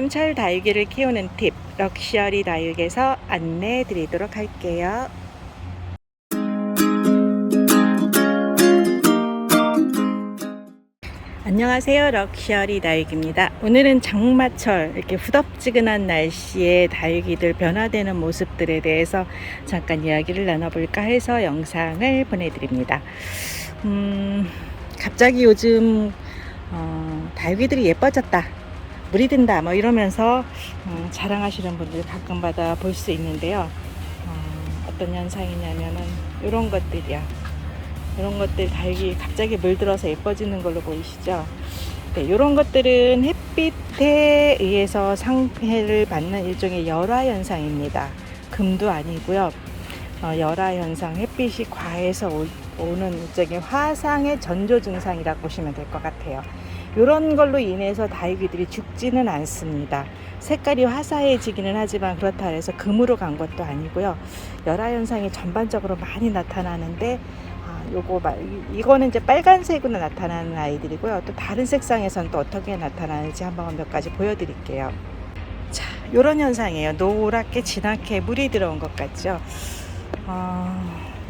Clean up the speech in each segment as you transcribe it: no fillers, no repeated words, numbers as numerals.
여름철 다육이를 키우는 팁, 럭셔리 다육에서 안내해 드리도록 할게요. 안녕하세요, 럭셔리 다육입니다. 오늘은 장마철 이렇게 후덥지근한 날씨에 다육이들 변화되는 모습들에 대해서 잠깐 이야기를 나눠볼까 해서 영상을 보내드립니다. 갑자기 요즘 다육이들이 예뻐졌다, 물이 든다 뭐 이러면서 자랑하시는 분들 가끔마다 볼 수 있는데요. 어떤 현상이냐면은 이런 것들이야. 이런 것들 다육이 갑자기 물들어서 예뻐지는 걸로 보이시죠? 네, 이런 것들은 햇빛에 의해서 상해를 받는 일종의 열화 현상입니다. 금도 아니고요. 열화 현상, 햇빛이 과해서 오는 일종의 화상의 전조 증상이라고 보시면 될 것 같아요. 이런 걸로 인해서 다육이들이 죽지는 않습니다. 색깔이 화사해지기는 하지만 그렇다 해서 금으로 간 것도 아니고요. 열화 현상이 전반적으로 많이 나타나는데 이거는 이제 빨간색으로 나타나는 아이들이고요. 또 다른 색상에서는 또 어떻게 나타나는지 한번 몇 가지 보여드릴게요. 자, 이런 현상이에요. 노랗게 진하게 물이 들어온 것 같죠.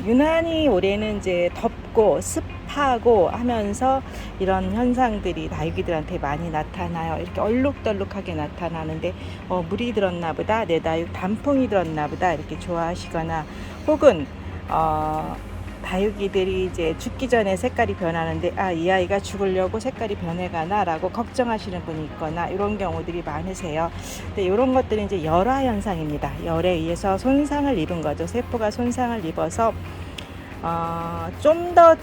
유난히 올해는 이제 덥고 습하고 하면서 이런 현상들이 다육이들한테 많이 나타나요. 이렇게 얼룩덜룩하게 나타나는데 물이 들었나 보다, 내 다육 단풍이 들었나 보다 이렇게 좋아하시거나, 혹은 다육이들이 이제 죽기 전에 색깔이 변하는데 이 아이가 죽으려고 색깔이 변해가나 라고 걱정하시는 분이 있거나 이런 경우들이 많으세요. 근데 이런 것들은 이제 열화 현상입니다. 열에 의해서 손상을 입은 거죠. 세포가 손상을 입어서 좀 더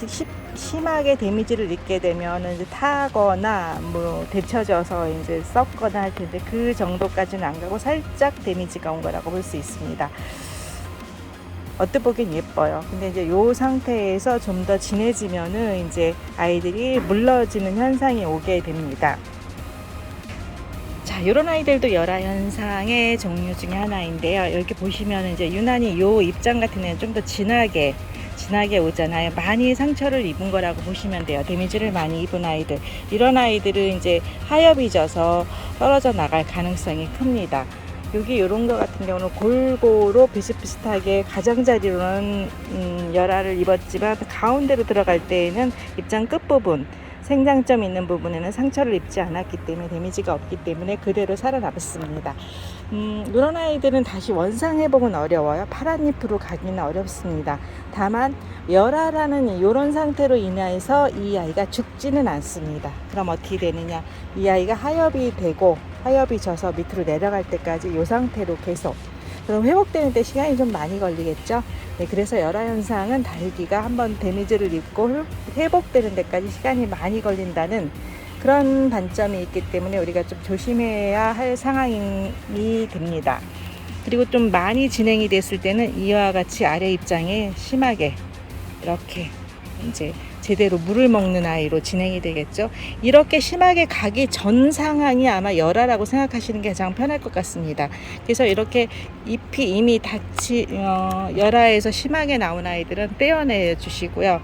심하게 데미지를 입게 되면 이제 타거나 뭐 데쳐져서 이제 썩거나 할 텐데 그 정도까지는 안 가고 살짝 데미지가 온 거라고 볼 수 있습니다. 어떻게 보긴 예뻐요. 근데 이제 요 상태에서 좀 더 진해지면은 이제 아이들이 물러지는 현상이 오게 됩니다. 자, 요런 아이들도 열화 현상의 종류 중에 하나인데요. 여기 보시면 이제 유난히 요 입장 같은 애는 좀 더 진하게 오잖아요. 많이 상처를 입은 거라고 보시면 돼요. 데미지를 많이 입은 아이들. 이런 아이들은 이제 하엽이 져서 떨어져 나갈 가능성이 큽니다. 여기 이런 거 같은 경우는 골고루 비슷비슷하게 가장자리로는 열화를 입었지만 가운데로 들어갈 때에는 입장 끝부분, 생장점 있는 부분에는 상처를 입지 않았기 때문에 데미지가 없기 때문에 그대로 살아남았습니다. 이런 아이들은 다시 원상 회복은 어려워요. 파란 잎으로 가기는 어렵습니다. 다만 열화라는 이런 상태로 인해서 이 아이가 죽지는 않습니다. 그럼 어떻게 되느냐? 이 아이가 하엽이 져서 밑으로 내려갈 때까지 이 상태로 계속, 그럼 회복되는 데 시간이 좀 많이 걸리겠죠. 네, 그래서 열화 현상은 다육이가 한번 데미지를 입고 회복되는 데까지 시간이 많이 걸린다는 그런 단점이 있기 때문에 우리가 좀 조심해야 할 상황이 됩니다. 그리고 좀 많이 진행이 됐을 때는 이와 같이 아래 입장에 심하게 이렇게 이제 제대로 물을 먹는 아이로 진행이 되겠죠. 이렇게 심하게 가기 전 상황이 아마 열화라고 생각하시는 게 가장 편할 것 같습니다. 그래서 이렇게 잎이 이미 열화에서 심하게 나온 아이들은 떼어내 주시고요.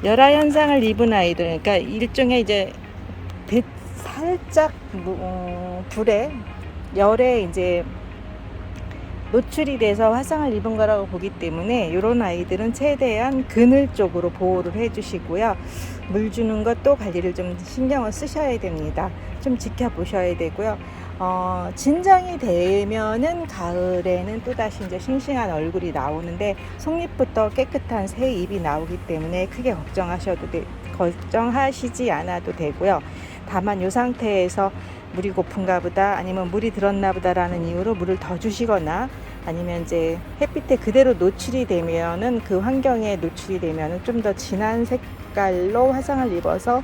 열화 현상을 입은 아이들, 그러니까 일종의 이제 살짝 열에 이제 노출이 돼서 화상을 입은 거라고 보기 때문에 이런 아이들은 최대한 그늘 쪽으로 보호를 해주시고요. 물 주는 것도 관리를 좀 신경을 쓰셔야 됩니다. 좀 지켜보셔야 되고요. 진정이 되면은 가을에는 또다시 이제 싱싱한 얼굴이 나오는데 속잎부터 깨끗한 새 잎이 나오기 때문에 크게 걱정하시지 않아도 되고요. 다만 이 상태에서 물이 고픈가 보다, 아니면 물이 들었나 보다라는 이유로 물을 더 주시거나, 아니면 이제 햇빛에 그대로 노출이 되면은 그 환경에 노출이 되면은 좀 더 진한 색깔로 화상을 입어서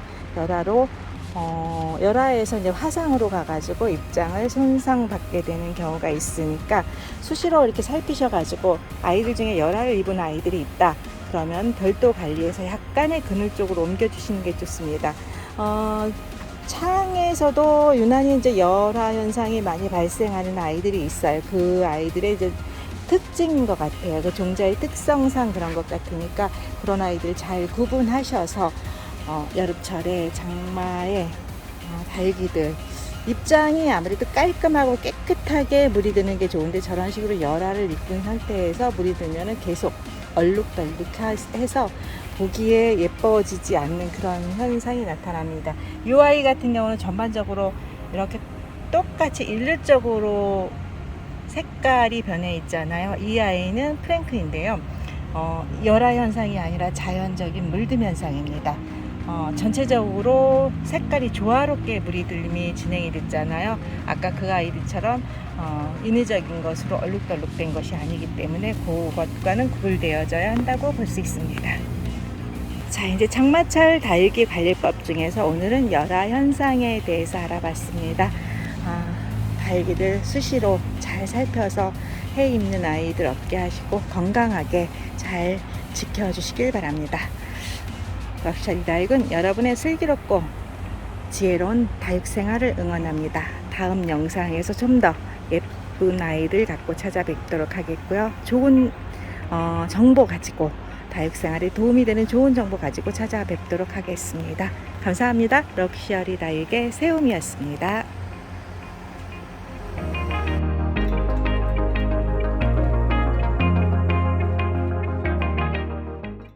열화에서 이제 화상으로 가가지고 입장을 손상받게 되는 경우가 있으니까 수시로 이렇게 살피셔가지고 아이들 중에 열화를 입은 아이들이 있다 그러면 별도 관리해서 약간의 그늘 쪽으로 옮겨주시는 게 좋습니다. 창에서도 유난히 이제 열화 현상이 많이 발생하는 아이들이 있어요. 그 아이들의 이제 특징인 것 같아요. 그 종자의 특성상 그런 것 같으니까 그런 아이들 잘 구분하셔서 여름철에 장마에 다육이들 입장이 아무래도 깔끔하고 깨끗하게 물이 드는 게 좋은데, 저런 식으로 열알을 입은 상태에서 물이 들면은 계속 얼룩덜룩해서 보기에 예뻐지지 않는 그런 현상이 나타납니다. 이 아이 같은 경우는 전반적으로 이렇게 똑같이 일률적으로 색깔이 변해 있잖아요. 이 아이는 프랭크인데요. 열화 현상이 아니라 자연적인 물듦 현상입니다. 전체적으로 색깔이 조화롭게 물이 들림이 진행이 됐잖아요. 아까 그 아이들처럼 인위적인 것으로 얼룩덜룩된 것이 아니기 때문에 그것과는 구분되어져야 한다고 볼 수 있습니다. 자, 이제 장마철 다육이 관리법 중에서 오늘은 열화 현상에 대해서 알아봤습니다. 다육이들 수시로 잘 살펴서 해 입는 아이들 없게 하시고 건강하게 잘 지켜주시길 바랍니다. 럭셔리 다육은 여러분의 슬기롭고 지혜로운 다육 생활을 응원합니다. 다음 영상에서 좀 더 예쁜 아이들 갖고 찾아뵙도록 하겠고요. 좋은 정보 가지고, 다육 생활에 도움이 되는 좋은 정보 가지고 찾아뵙도록 하겠습니다. 감사합니다. 럭셔리 다육의 세움이었습니다.